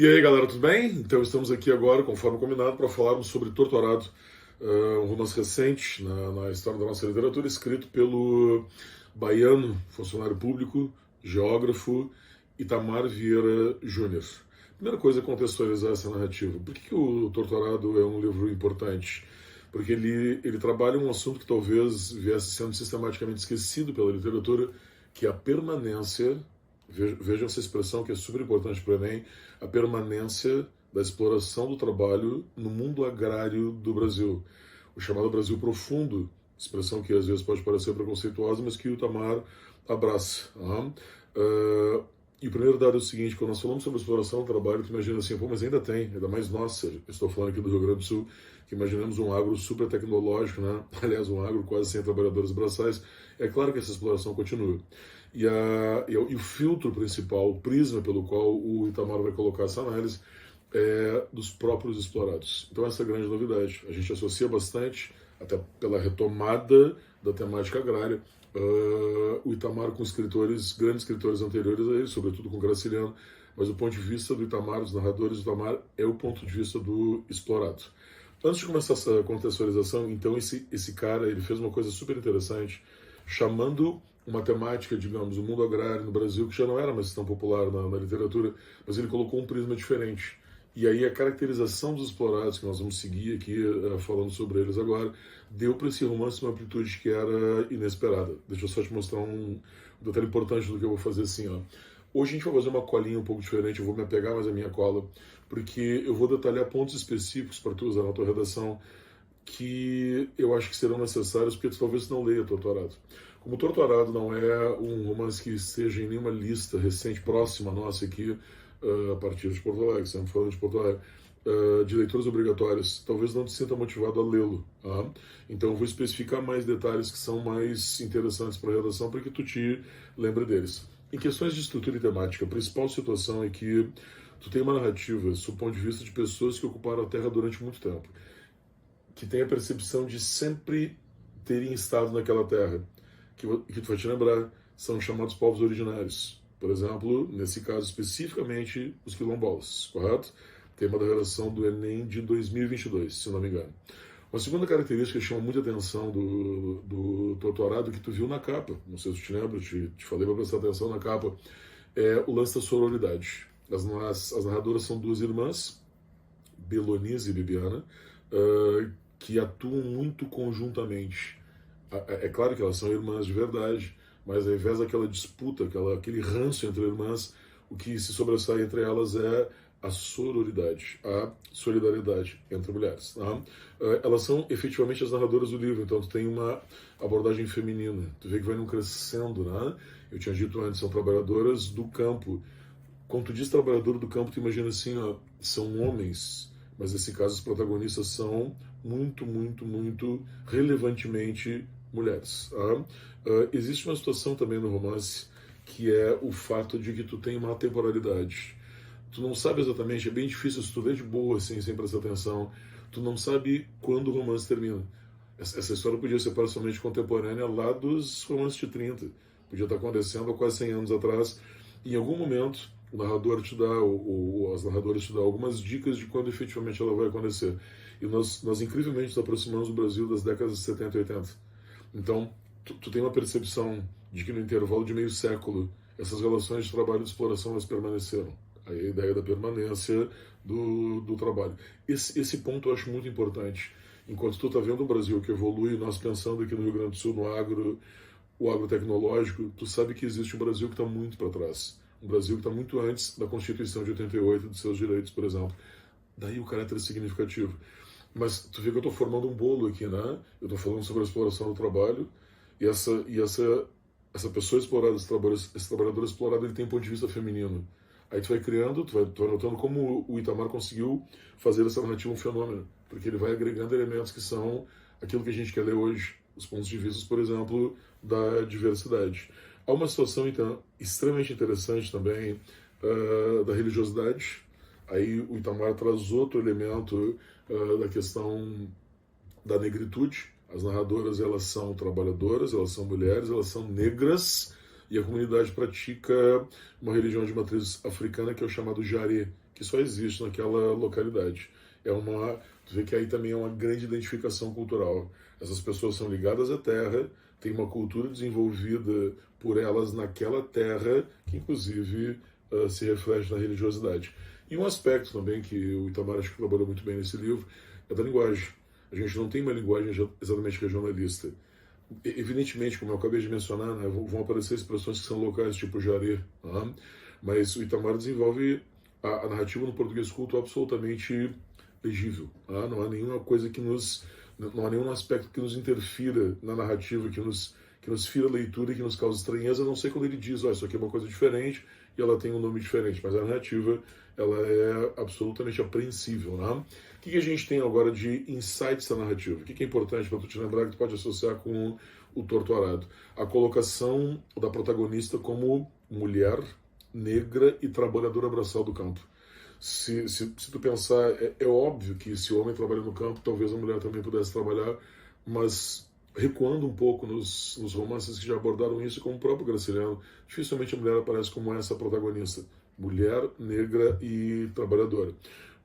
E aí, galera, tudo bem? Então estamos aqui agora, conforme combinado, para falarmos sobre Torturado, um romance recente na história da nossa literatura, escrito pelo baiano, funcionário público, geógrafo Itamar Vieira Júnior. Primeira coisa é contextualizar essa narrativa. Por que o Torturado é um livro importante? Porque ele trabalha um assunto que talvez viesse sendo sistematicamente esquecido pela literatura, que é a permanência. Veja essa expressão que é super importante para o Enem, a permanência da exploração do trabalho no mundo agrário do Brasil. O chamado Brasil profundo, expressão que às vezes pode parecer preconceituosa, mas que o Itamar abraça. E o primeiro dado é o seguinte: quando nós falamos sobre exploração do trabalho, tu imagina assim, pô, mas ainda tem, ainda mais nós, eu estou falando aqui do Rio Grande do Sul, que imaginamos um agro super tecnológico, né? Aliás, um agro quase sem trabalhadores braçais. É claro que essa exploração continua. E o filtro principal, o prisma pelo qual o Itamar vai colocar essa análise, é dos próprios explorados. Então essa é a grande novidade. A gente associa bastante, até pela retomada da temática agrária, o Itamar com escritores, grandes escritores anteriores a ele, sobretudo com Graciliano, mas o ponto de vista do Itamar, dos narradores do Itamar, é o ponto de vista do explorado. Antes de começar essa contextualização, então esse cara ele fez uma coisa super interessante, chamando uma temática, digamos, o mundo agrário no Brasil, que já não era mais tão popular na literatura, mas ele colocou um prisma diferente. E aí a caracterização dos explorados, que nós vamos seguir aqui falando sobre eles agora, deu para esse romance uma amplitude que era inesperada. Deixa eu só te mostrar um detalhe importante do que eu vou fazer assim, ó. Hoje a gente vai fazer uma colinha um pouco diferente, eu vou me apegar mais à minha cola, porque eu vou detalhar pontos específicos para tu usar na tua redação, que eu acho que serão necessários, porque tu talvez não leia Torturado. Como Torturado não é um romance que esteja em nenhuma lista recente, próxima nossa aqui, a partir de Porto Alegre, sempre falando de Porto Alegre, de leituras obrigatórias, talvez não te sinta motivado a lê-lo. Tá? Então eu vou especificar mais detalhes que são mais interessantes para a redação, para que tu te lembre deles. Em questões de estrutura e temática, a principal situação é que tu tem uma narrativa, sob o ponto de vista de pessoas que ocuparam a Terra durante muito tempo, que tem a percepção de sempre terem estado naquela terra, que tu vai te lembrar, são chamados povos originários. Por exemplo, nesse caso especificamente, os quilombolas, correto? Tema da redação do Enem de 2022, se não me engano. Uma segunda característica que chama muita atenção do Torturado, que tu viu na capa, não sei se tu te lembra, te falei para prestar atenção na capa, é o lance da sororidade. As narradoras são duas irmãs, Belonise e Bibiana, que atuam muito conjuntamente. É claro que elas são irmãs de verdade, mas ao invés daquela disputa, aquele ranço entre irmãs, o que se sobressai entre elas é a sororidade, a solidariedade entre mulheres. Tá? Elas são efetivamente as narradoras do livro, então tu tem uma abordagem feminina, tu vê que vai num crescendo, né? Eu tinha dito antes, são trabalhadoras do campo. Quando tu diz trabalhador do campo, tu imagina assim, ó, são homens, mas nesse caso os protagonistas são muito, muito, muito relevantemente mulheres. Tá? Existe uma situação também no romance que é o fato de que tu tem uma temporalidade. Tu não sabe exatamente, é bem difícil, se tu lê de boa, assim, sem prestar atenção, tu não sabe quando o romance termina. Essa história podia ser parcialmente contemporânea lá dos romances de 30. Podia estar acontecendo há quase 100 anos atrás. Em algum momento, o narrador te dá, ou as narradoras te dão algumas dicas de quando efetivamente ela vai acontecer. E nós incrivelmente nos aproximamos do Brasil das décadas de 70 e 80. Então, tu tem uma percepção de que no intervalo de meio século, essas relações de trabalho e de exploração elas permaneceram. Aí a ideia da permanência do trabalho. Esse ponto eu acho muito importante. Enquanto tu está vendo um Brasil que evolui, nós pensando aqui no Rio Grande do Sul, no agro, o agrotecnológico, tu sabe que existe um Brasil que está muito para trás. Um Brasil que está muito antes da Constituição de 88, dos seus direitos, por exemplo. Daí o caráter significativo. Mas tu vê que eu estou formando um bolo aqui, né? Eu estou falando sobre a exploração do trabalho, e essa pessoa explorada, esse trabalhador explorado, ele tem um ponto de vista feminino. Aí tu vai criando, tu vai notando como o Itamar conseguiu fazer essa narrativa um fenômeno, porque ele vai agregando elementos que são aquilo que a gente quer ler hoje, os pontos de vista, por exemplo, da diversidade. Há uma situação, então, extremamente interessante também da religiosidade. Aí o Itamar traz outro elemento da questão da negritude. As narradoras, elas são trabalhadoras, elas são mulheres, elas são negras, e a comunidade pratica uma religião de matriz africana que é o chamado Jare, que só existe naquela localidade. Tu vê que aí também é uma grande identificação cultural. Essas pessoas são ligadas à terra, tem uma cultura desenvolvida por elas naquela terra, que inclusive se reflete na religiosidade. E um aspecto também que o Itamar acho que trabalhou muito bem nesse livro é da linguagem. A gente não tem uma linguagem exatamente regionalista. Evidentemente, como eu acabei de mencionar, né, vão aparecer expressões que são locais, tipo jaré, né? Mas o Itamar desenvolve a narrativa no português culto absolutamente legível. Né? Não há nenhuma coisa não há nenhum aspecto que nos interfira na narrativa, que nos fira a leitura e que nos causa estranheza, a não ser quando ele diz, isso aqui é uma coisa diferente e ela tem um nome diferente, mas a narrativa ela é absolutamente apreensível. Né? O que a gente tem agora de insights da narrativa? O que é importante para tu te lembrar que tu pode associar com o Torto Arado? A colocação da protagonista como mulher, negra e trabalhadora braçal do campo. Se tu pensar, é óbvio que se o homem trabalha no campo, talvez a mulher também pudesse trabalhar, mas recuando um pouco nos romances que já abordaram isso, como o próprio Graciliano, dificilmente a mulher aparece como essa protagonista. Mulher, negra e trabalhadora.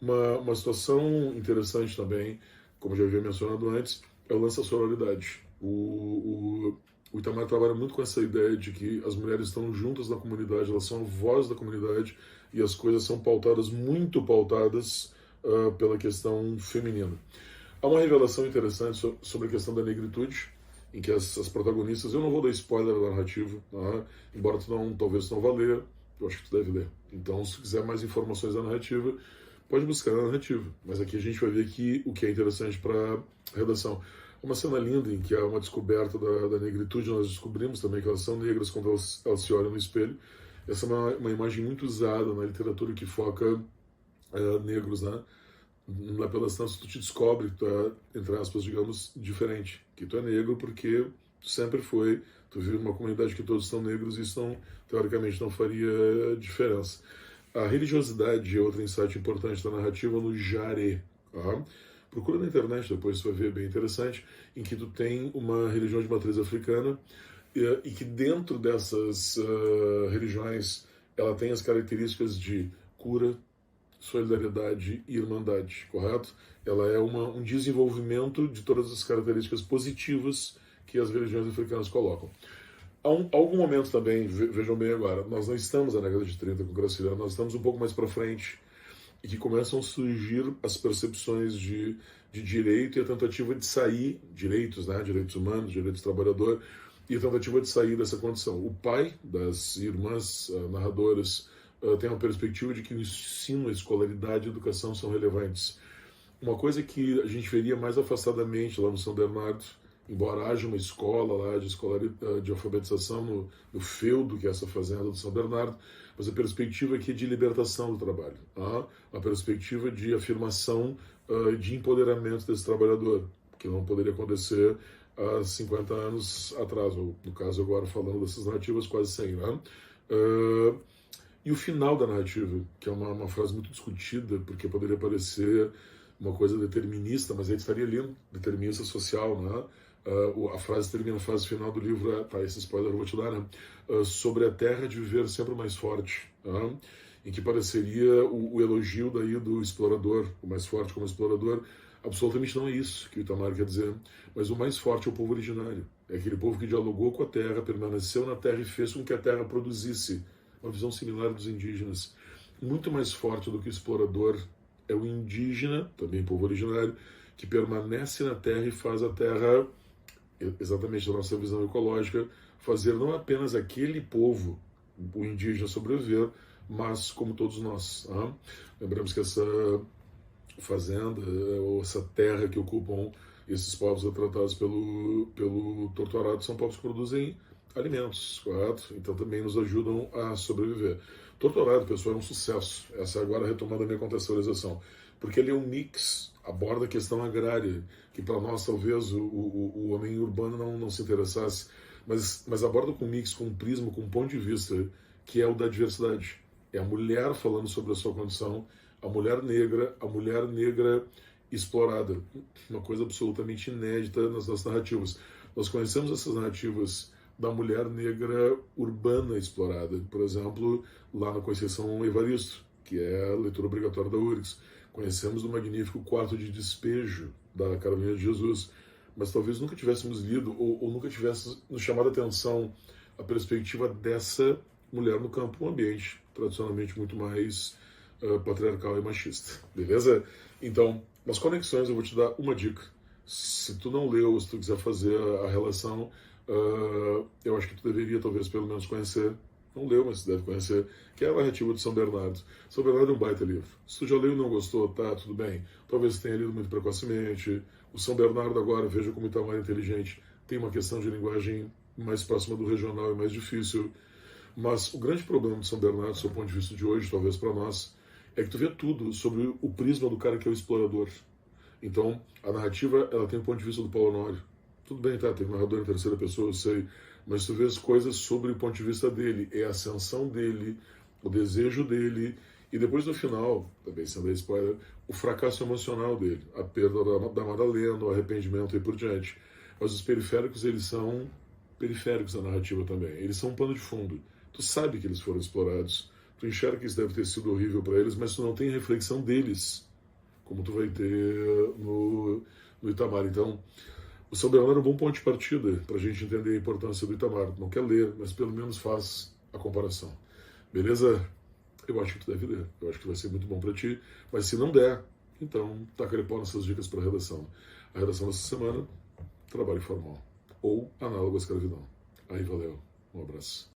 Uma situação interessante também, como já havia mencionado antes, é o lance da sororidade. O Itamar trabalha muito com essa ideia de que as mulheres estão juntas na comunidade, elas são a voz da comunidade e as coisas são muito pautadas pela questão feminina. Há uma revelação interessante sobre a questão da negritude, em que as protagonistas, eu não vou dar spoiler da narrativa, tá? Embora talvez tu não vá ler, eu acho que tu deve ler. Então, se quiser mais informações da narrativa, pode buscar na narrativa. Mas aqui a gente vai ver o que é interessante para a redação. Uma cena linda em que há uma descoberta da negritude, nós descobrimos também que elas são negras quando elas se olham no espelho. Essa é uma imagem muito usada na literatura que foca negros, né? Na pelas tantas tu te descobre que tu é, entre aspas, digamos, diferente. Que tu é negro porque tu sempre foi, tu vive numa comunidade que todos são negros e isso teoricamente não faria diferença. A religiosidade é outro insight importante da narrativa no jaré. Tá? Procura na internet, depois você vai ver, bem interessante, em que tu tem uma religião de matriz africana e que dentro dessas religiões ela tem as características de cura, solidariedade e irmandade, correto? Ela é um desenvolvimento de todas as características positivas que as religiões africanas colocam. Há algum momento também, vejam bem agora, nós não estamos na década de 30 com o Graciliano, nós estamos um pouco mais para frente, e que começam a surgir as percepções de direito e a tentativa de sair, direitos, né, direitos humanos, direitos do trabalhador, e a tentativa de sair dessa condição. O pai das irmãs narradoras tem uma perspectiva de que o ensino, a escolaridade e a educação são relevantes. Uma coisa que a gente veria mais afastadamente lá no São Bernardo, embora haja uma escola lá de alfabetização no feudo, que é essa fazenda do São Bernardo, mas a perspectiva aqui é de libertação do trabalho, tá? A perspectiva de afirmação, de empoderamento desse trabalhador, que não poderia acontecer há 50 anos atrás, ou no caso agora falando dessas narrativas quase 100, né? E o final da narrativa, que é uma frase muito discutida, porque poderia parecer uma coisa determinista, mas aí estaria lendo determinista social, né? A frase termina, a frase final do livro, esse spoiler eu vou te dar, né? Sobre a terra de viver sempre mais forte, né? Em que pareceria o elogio daí do explorador, o mais forte como explorador. Absolutamente não é isso que o Itamar quer dizer, mas o mais forte é o povo originário. É aquele povo que dialogou com a terra, permaneceu na terra e fez com que a terra produzisse. Uma visão similar dos indígenas. Muito mais forte do que o explorador é o indígena, também povo originário, que permanece na terra e faz a terra, exatamente da nossa visão ecológica, fazer não apenas aquele povo, o indígena, sobreviver, mas como todos nós. Tá? Lembramos que essa fazenda, ou essa terra que ocupam esses povos retratados pelo Torto Arado, são povos que produzem alimentos, correto? Então também nos ajudam a sobreviver. Torto Arado, pessoal, é um sucesso. Essa é agora retomando a minha contextualização. Porque ele é um mix, aborda a questão agrária, que para nós talvez o homem urbano não se interessasse, mas aborda com um mix, com um prisma, com um ponto de vista, que é o da diversidade. É a mulher falando sobre a sua condição, a mulher negra explorada. Uma coisa absolutamente inédita nas nossas narrativas. Nós conhecemos essas narrativas da mulher negra urbana explorada. Por exemplo, lá na Conceição Evaristo, que é a leitura obrigatória da URGS. Conhecemos do magnífico Quarto de Despejo, da Carolina de Jesus, mas talvez nunca tivéssemos lido ou nunca tivesse nos chamado a atenção a perspectiva dessa mulher no campo, um ambiente tradicionalmente muito mais patriarcal e machista, beleza? Então, nas conexões eu vou te dar uma dica. Se tu não leu, ou se tu quiser fazer a relação, eu acho que tu deveria talvez pelo menos conhecer, não leu, mas deve conhecer, que é a narrativa de São Bernardo. São Bernardo é um baita livro. Se tu já leu e não gostou, tá, tudo bem. Talvez tenha lido muito precocemente. O São Bernardo agora, veja como Itamar é inteligente, tem uma questão de linguagem mais próxima do regional e mais difícil. Mas o grande problema de São Bernardo, do seu ponto de vista de hoje, talvez para nós, é que tu vê tudo sobre o prisma do cara que é o explorador. Então, a narrativa, ela tem o ponto de vista do Paulo Honório. Tudo bem, tá, tem um narrador em terceira pessoa, eu sei, mas tu vê as coisas sobre o ponto de vista dele, é a ascensão dele, o desejo dele, e depois no final, também sem dar spoiler, o fracasso emocional dele, a perda da Madalena, o arrependimento e por diante. Mas os periféricos, eles são periféricos da narrativa também, eles são um pano de fundo. Tu sabe que eles foram explorados, tu enxerga que isso deve ter sido horrível para eles, mas tu não tem reflexão deles, como tu vai ter no Itamar. Então, o São Bernardo é um bom ponto de partida para a gente entender a importância do Itamar. Não quer ler, mas pelo menos faz a comparação. Beleza? Eu acho que tu deve ler. Eu acho que vai ser muito bom para ti. Mas se não der, então taca-lhe pau nessas dicas para a redação. A redação dessa semana, trabalho formal. Ou análogo à escravidão. Aí valeu. Um abraço.